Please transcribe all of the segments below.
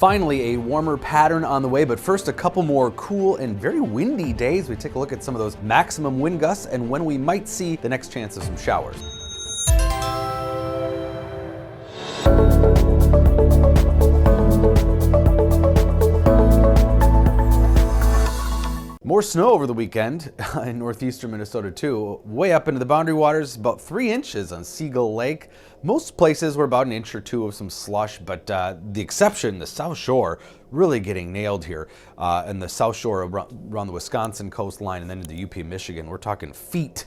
Finally, a warmer pattern on the way, but first a couple more cool and very windy days. We take a look at some of those maximum wind gusts and when we might see the next chance of some showers. More snow over the weekend in northeastern Minnesota too. Way up into the Boundary Waters, about 3 inches on Seagull Lake. Most places were about an inch or two of some slush, but the exception, the South Shore, really getting nailed here. And the South Shore around the Wisconsin coastline and then into the UP Michigan, we're talking feet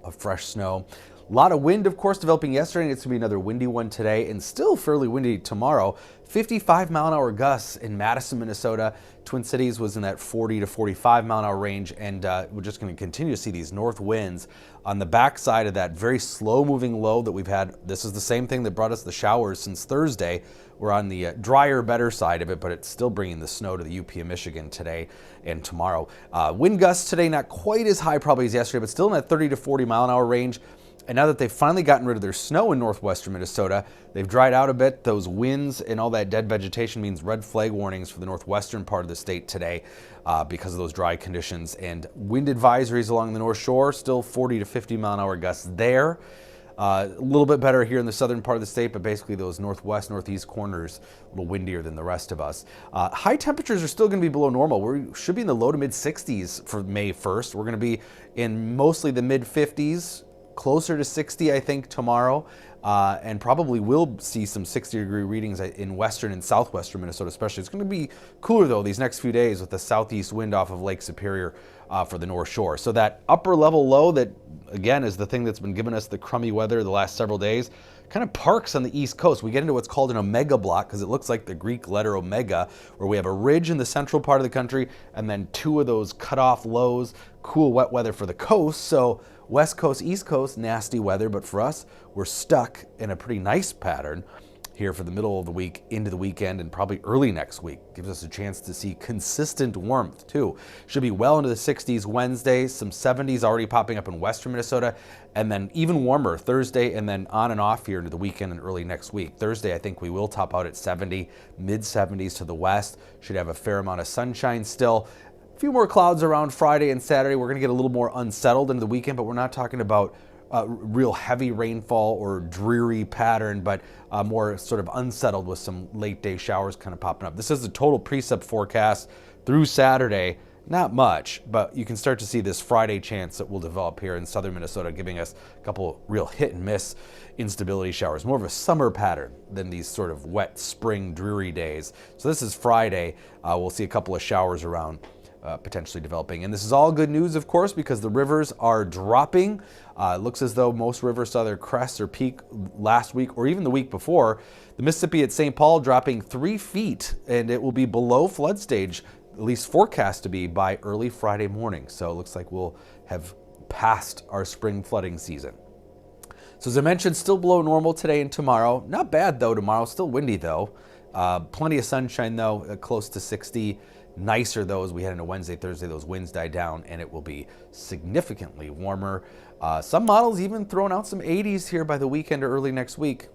of fresh snow. A lot of wind, of course, developing yesterday, and it's going to be another windy one today, and still fairly windy tomorrow. 55-mile-an-hour gusts in Madison, Minnesota. Twin Cities was in that 40 to 45-mile-an-hour range, and we're just going to continue to see these north winds on the backside of that very slow-moving low that we've had. This is the same thing that brought us the showers since Thursday. We're on the drier, better side of it, but it's still bringing the snow to the UP of Michigan today and tomorrow. Wind gusts today not quite as high probably as yesterday, but still in that 30 to 40-mile-an-hour range. And now that they've finally gotten rid of their snow in northwestern Minnesota, they've dried out a bit. Those winds and all that dead vegetation means red flag warnings for the northwestern part of the state today because of those dry conditions. And wind advisories along the North Shore, still 40 to 50-mile-an-hour gusts there. A little bit better here in the southern part of the state, but basically those northwest, northeast corners a little windier than the rest of us. High temperatures are still going to be below normal. We should be in the low to mid 60s for May 1st. We're going to be in mostly the mid 50s. Closer to 60, I think, tomorrow, and probably will see some 60-degree readings in western and southwestern Minnesota especially. It's going to be cooler, though, these next few days with the southeast wind off of Lake Superior for the North Shore. So that upper level low that, again, is the thing that's been giving us the crummy weather the last several days, kind of parks on the east coast. We get into what's called an omega block because it looks like the Greek letter omega, where we have a ridge in the central part of the country and then two of those cut-off lows, cool wet weather for the coast. So West Coast, East Coast, nasty weather, but for us, we're stuck in a pretty nice pattern here for the middle of the week into the weekend and probably early next week. Gives us a chance to see consistent warmth too. Should be well into the 60s Wednesday, some 70s already popping up in western Minnesota, and then even warmer Thursday and then on and off here into the weekend and early next week. Thursday, I think we will top out at 70, mid 70s to the west. Should have a fair amount of sunshine still. A few more clouds around Friday and Saturday. We're going to get a little more unsettled into the weekend, but we're not talking about real heavy rainfall or dreary pattern, but more sort of unsettled with some late day showers kind of popping up. This is the total precip forecast through Saturday. Not much, but you can start to see this Friday chance that will develop here in southern Minnesota, giving us a couple real hit and miss instability showers. More of a summer pattern than these sort of wet spring dreary days. So this is Friday. We'll see a couple of showers around. Potentially developing. And this is all good news, of course, because the rivers are dropping. It looks as though most rivers saw their crest or peak last week or even the week before. The Mississippi at St. Paul dropping 3 feet, and it will be below flood stage, at least forecast to be by early Friday morning. So it looks like we'll have passed our spring flooding season. So as I mentioned, still below normal today and tomorrow. Not bad though tomorrow, still windy though. Plenty of sunshine though, close to 60. Nicer though as we head into Wednesday, Thursday, those winds die down and it will be significantly warmer. Some models even throwing out some 80s here by the weekend or early next week.